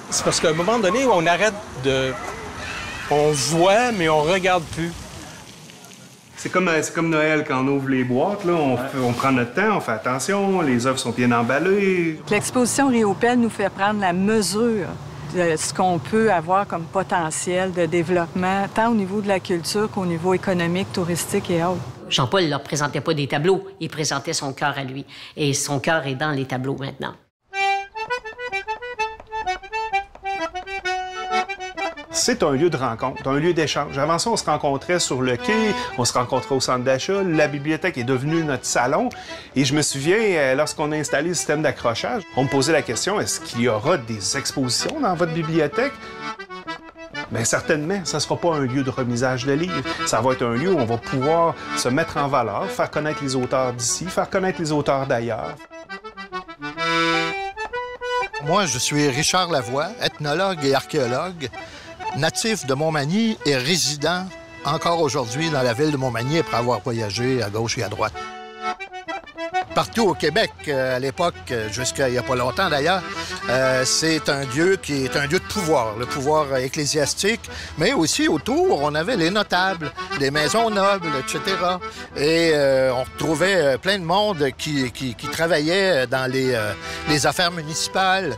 C'est parce qu'à un moment donné, on arrête de... On voit, mais on regarde plus. C'est comme Noël, quand on ouvre les boîtes, là, on prend notre temps, on fait attention, les œuvres sont bien emballées. L'exposition Riopelle nous fait prendre la mesure de ce qu'on peut avoir comme potentiel de développement, tant au niveau de la culture qu'au niveau économique, touristique et autres. Jean-Paul ne leur présentait pas des tableaux, il présentait son cœur à lui. Et son cœur est dans les tableaux maintenant. C'est un lieu de rencontre, un lieu d'échange. Avant ça, on se rencontrait sur le quai, on se rencontrait au centre d'achat. La bibliothèque est devenue notre salon. Et je me souviens, lorsqu'on a installé le système d'accrochage, on me posait la question, est-ce qu'il y aura des expositions dans votre bibliothèque? Bien, certainement, ça ne sera pas un lieu de remisage de livres. Ça va être un lieu où on va pouvoir se mettre en valeur, faire connaître les auteurs d'ici, faire connaître les auteurs d'ailleurs. Moi, je suis Richard Lavoie, ethnologue et archéologue, natif de Montmagny et résident encore aujourd'hui dans la ville de Montmagny après avoir voyagé à gauche et à droite. Partout au Québec, à l'époque, jusqu'à il n'y a pas longtemps d'ailleurs, c'est un lieu qui est un lieu de pouvoir, le pouvoir ecclésiastique, mais aussi autour, on avait les notables, les maisons nobles, etc. Et on retrouvait plein de monde qui travaillait dans les affaires municipales.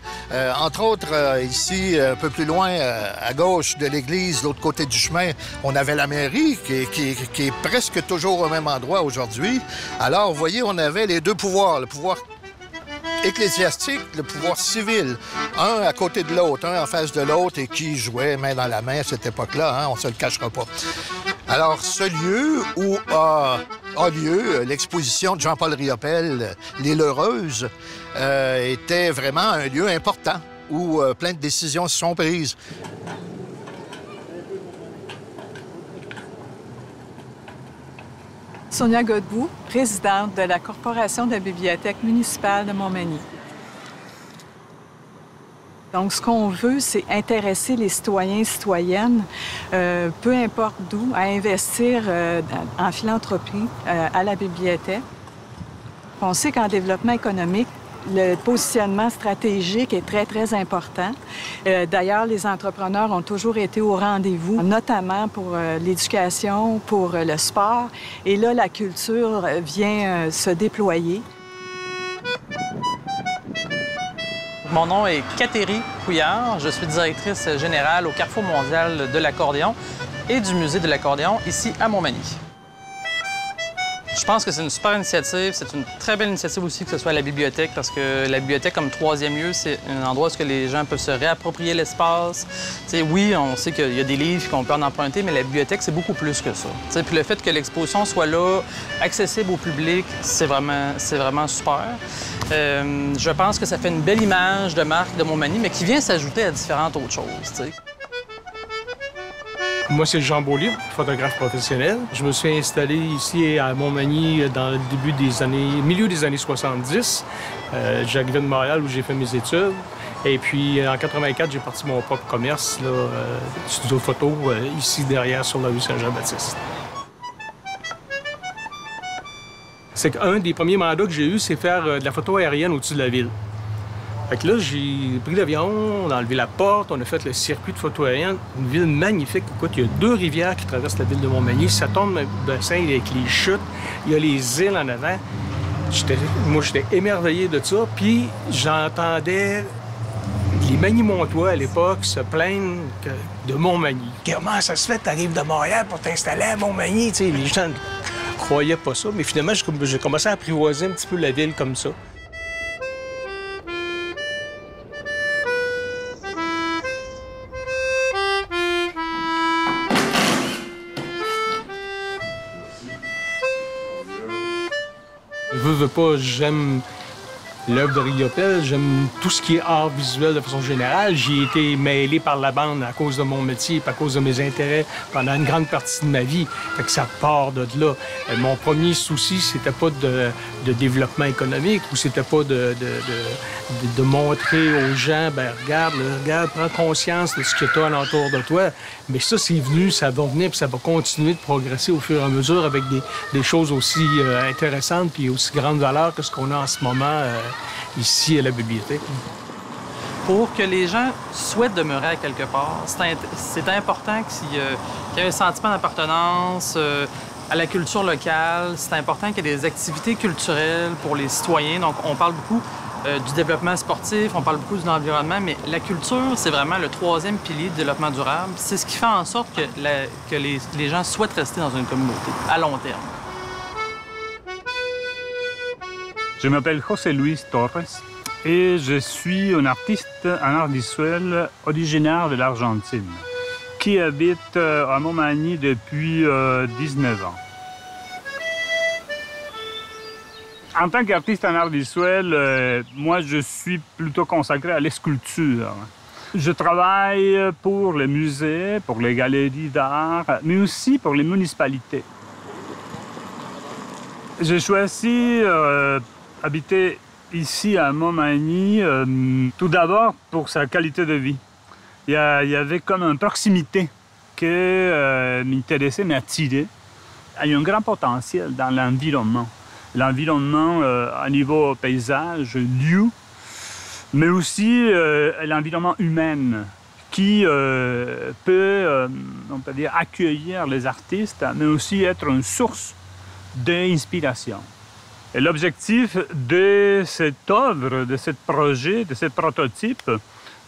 Entre autres, ici, un peu plus loin, à gauche de l'église, de l'autre côté du chemin, on avait la mairie qui est presque toujours au même endroit aujourd'hui. Alors, vous voyez, on avait les deux pouvoirs, le pouvoir ecclésiastique, le pouvoir civil, un à côté de l'autre, un en face de l'autre, et qui jouait main dans la main à cette époque-là, hein, on se le cachera pas. Alors, ce lieu où a lieu l'exposition de Jean-Paul Riopelle, L'Île Heureuse, était vraiment un lieu important où plein de décisions se sont prises. Sonia Godbout, présidente de la Corporation de la Bibliothèque municipale de Montmagny. Donc, ce qu'on veut, c'est intéresser les citoyens et citoyennes, peu importe d'où, à investir en philanthropie à la bibliothèque. On sait qu'en développement économique, le positionnement stratégique est très, très important. D'ailleurs, les entrepreneurs ont toujours été au rendez-vous, notamment pour l'éducation, pour le sport. Et là, la culture vient se déployer. Mon nom est Catherine Couillard. Je suis directrice générale au Carrefour mondial de l'accordéon et du Musée de l'accordéon ici à Montmagny. Je pense que c'est une super initiative. C'est une très belle initiative aussi que ce soit à la bibliothèque parce que la bibliothèque comme troisième lieu, c'est un endroit où les gens peuvent se réapproprier l'espace. Oui, on sait qu'il y a des livres qu'on peut en emprunter, mais la bibliothèque, c'est beaucoup plus que ça. Puis le fait que l'exposition soit là, accessible au public, c'est vraiment super. Je pense que ça fait une belle image de marque de Montmagny, mais qui vient s'ajouter à différentes autres choses. T'sais. Moi, c'est Jean Beaulieu, photographe professionnel. Je me suis installé ici à Montmagny dans le milieu des années 70. J'arrivais de Montréal où j'ai fait mes études. Et puis, en 84, j'ai parti mon propre commerce, là, studio photo, ici derrière sur la rue Saint-Jean-Baptiste. C'est qu'un des premiers mandats que j'ai eu, c'est faire de la photo aérienne au-dessus de la ville. Fait que là, j'ai pris l'avion, on a enlevé la porte, on a fait le circuit de photo aérienne. Une ville magnifique. Écoute, il y a 2 rivières qui traversent la ville de Montmagny. Ça tombe dans le bassin avec les chutes. Il y a les îles en avant. Moi, j'étais émerveillé de ça. Puis, j'entendais les Magny-Montois, à l'époque, se plaindre de Montmagny. Comment ça se fait que tu arrives de Montréal pour t'installer à Montmagny? T'sais, les gens ne croyaient pas ça. Mais finalement, j'ai commencé à apprivoiser un petit peu la ville comme ça. Veux pas, j'aime l'œuvre de Riopelle, j'aime tout ce qui est art visuel de façon générale. J'y ai été mêlé par la bande à cause de mon métier, et à cause de mes intérêts pendant une grande partie de ma vie. Fait que ça part de là. Mon premier souci, c'était pas de développement économique ou c'était pas de montrer aux gens, ben regarde, prends conscience de ce que tu as alentour de toi. Mais ça, c'est venu, ça va venir, puis ça va continuer de progresser au fur et à mesure avec des choses aussi intéressantes puis aussi grande valeur que ce qu'on a en ce moment ici à la bibliothèque. Pour que les gens souhaitent demeurer à quelque part, c'est important qu'il y ait un sentiment d'appartenance à la culture locale. C'est important qu'il y ait des activités culturelles pour les citoyens. Donc, on parle beaucoup du développement sportif, on parle beaucoup de l'environnement, mais la culture, c'est vraiment le troisième pilier du développement durable. C'est ce qui fait en sorte que les gens souhaitent rester dans une communauté à long terme. Je m'appelle José Luis Torres et je suis un artiste en art visuel originaire de l'Argentine qui habite à Montmagny depuis 19 ans. En tant qu'artiste en art visuel, moi, je suis plutôt consacré à l'esculpture. Je travaille pour les musées, pour les galeries d'art, mais aussi pour les municipalités. J'ai choisi habiter ici à Montmagny, tout d'abord pour sa qualité de vie. Il y avait comme une proximité qui m'intéressait, m'attirait. Il y a un grand potentiel dans l'environnement. L'environnement à niveau paysage, lieu, mais aussi l'environnement humain qui peut, on peut dire, accueillir les artistes, mais aussi être une source d'inspiration. Et l'objectif de cette œuvre, de ce projet, de ce prototype,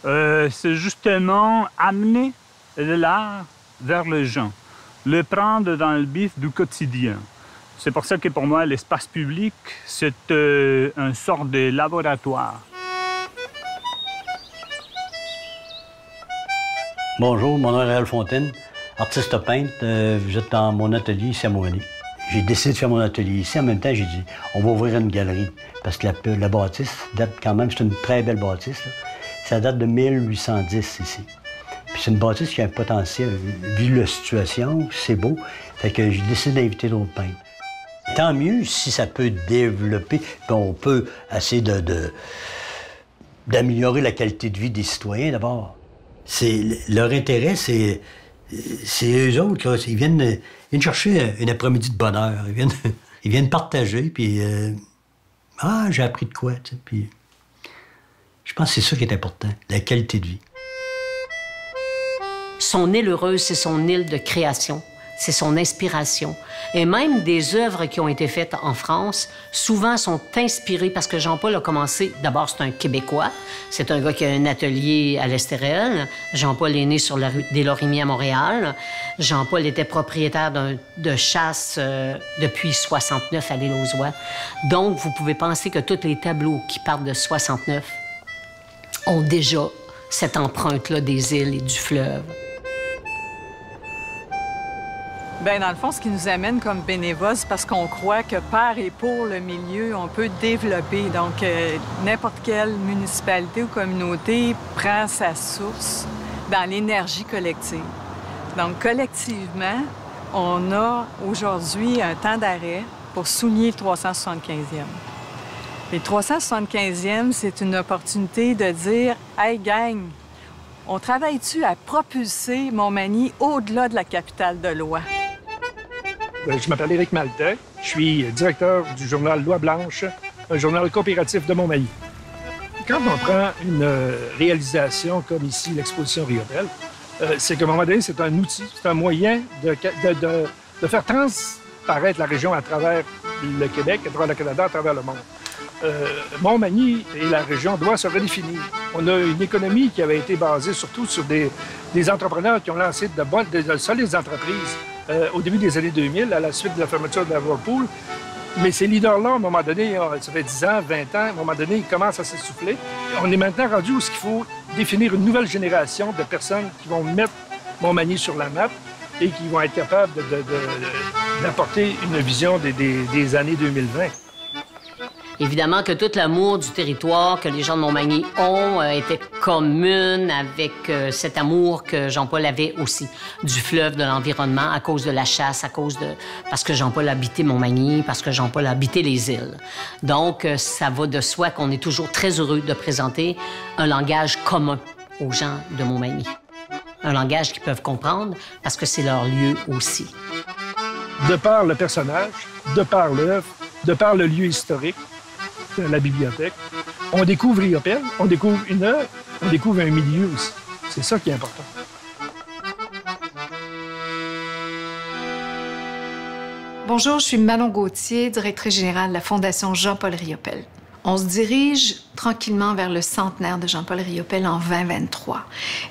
c'est justement amener l'art vers les gens, le prendre dans le vif du quotidien. C'est pour ça que pour moi, l'espace public, c'est une sorte de laboratoire. Bonjour, mon nom est Réal Fontaine, artiste peintre. J'étais dans mon atelier ici à Montmagny. J'ai décidé de faire mon atelier ici. En même temps, j'ai dit, on va ouvrir une galerie. Parce que la bâtisse date quand même, c'est une très belle bâtisse, là. Ça date de 1810 ici. Puis c'est une bâtisse qui a un potentiel. Vu la situation, c'est beau. Fait que j'ai décidé d'inviter d'autres peintres. Tant mieux si ça peut développer, puis on peut essayer d'améliorer la qualité de vie des citoyens d'abord. Leur intérêt, c'est eux autres, là, ils viennent chercher un après-midi de bonheur. Ils viennent partager, puis j'ai appris de quoi, tu sais, puis je pense que c'est ça qui est important, la qualité de vie. Son île heureuse, c'est son île de création. C'est son inspiration. Et même des œuvres qui ont été faites en France, souvent sont inspirées parce que Jean-Paul a commencé... D'abord, c'est un Québécois. C'est un gars qui a un atelier à l'Estérel. Jean-Paul est né sur la rue des Lorimiers à Montréal. Jean-Paul était propriétaire de chasse depuis 69 à l'île aux Oies. Donc, vous pouvez penser que tous les tableaux qui partent de 69 ont déjà cette empreinte-là des îles et du fleuve. Bien, dans le fond, ce qui nous amène comme bénévoles, c'est parce qu'on croit que par et pour le milieu, on peut développer. Donc, n'importe quelle municipalité ou communauté prend sa source dans l'énergie collective. Donc, collectivement, on a aujourd'hui un temps d'arrêt pour souligner le 375e. Le 375e, c'est une opportunité de dire « Hey, gang, on travaille-tu à propulser Montmagny au-delà de la capitale de loi? » Je m'appelle Éric Maltais. Je suis directeur du journal Loi Blanche, un journal coopératif de Montmagny. Quand on prend une réalisation comme ici, l'exposition Riopelle, c'est qu'à un moment donné, c'est un outil, c'est un moyen de faire transparaître la région à travers le Québec, à travers le Canada, à travers le monde. Montmagny et la région doivent se redéfinir. On a une économie qui avait été basée surtout sur des entrepreneurs qui ont lancé de solides entreprises au début des années 2000, à la suite de la fermeture de la Whirlpool. Mais ces leaders-là, à un moment donné, ça fait 10 ans, 20 ans, à un moment donné, ils commencent à s'essouffler. On est maintenant rendu où il faut définir une nouvelle génération de personnes qui vont mettre Montmagny sur la map et qui vont être capables d'apporter une vision des années 2020. Évidemment que tout l'amour du territoire que les gens de Montmagny ont était commune avec cet amour que Jean-Paul avait aussi du fleuve, de l'environnement, à cause de la chasse, parce que Jean-Paul habitait Montmagny, parce que Jean-Paul habitait les îles. Donc, ça va de soi qu'on est toujours très heureux de présenter un langage commun aux gens de Montmagny. Un langage qu'ils peuvent comprendre parce que c'est leur lieu aussi. De par le personnage, de par l'œuvre, de par le lieu historique, la bibliothèque, On découvre Riopelle, on découvre une œuvre, on découvre un milieu aussi. C'est ça qui est important. Bonjour, je suis Manon Gauthier, directrice générale de la Fondation Jean-Paul Riopelle. On se dirige tranquillement vers le centenaire de Jean-Paul Riopelle en 2023.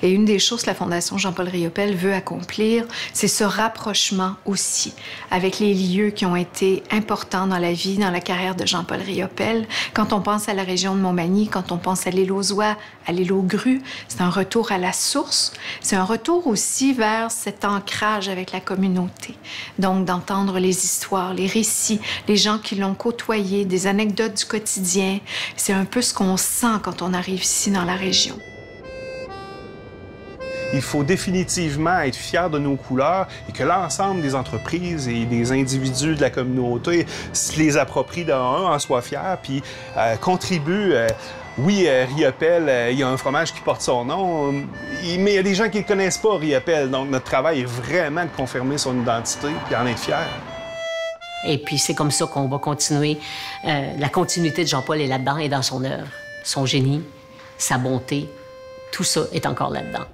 Et une des choses que la Fondation Jean-Paul Riopelle veut accomplir, c'est ce rapprochement aussi avec les lieux qui ont été importants dans la vie, dans la carrière de Jean-Paul Riopelle. Quand on pense à la région de Montmagny, quand on pense à l'île aux Oies, à l'île aux Grues, c'est un retour à la source. C'est un retour aussi vers cet ancrage avec la communauté. Donc, d'entendre les histoires, les récits, les gens qui l'ont côtoyé, des anecdotes du quotidien. C'est un peu ce qu'on sent quand on arrive ici dans la région. Il faut définitivement être fier de nos couleurs et que l'ensemble des entreprises et des individus de la communauté se les approprient en soient fiers, puis contribuent. Oui, Riopelle, il y a un fromage qui porte son nom, mais il y a des gens qui ne connaissent pas Riopelle, donc notre travail est vraiment de confirmer son identité et en être fier. Et puis, c'est comme ça qu'on va continuer. La continuité de Jean-Paul est là-dedans et dans son œuvre. Son génie, sa bonté, tout ça est encore là-dedans.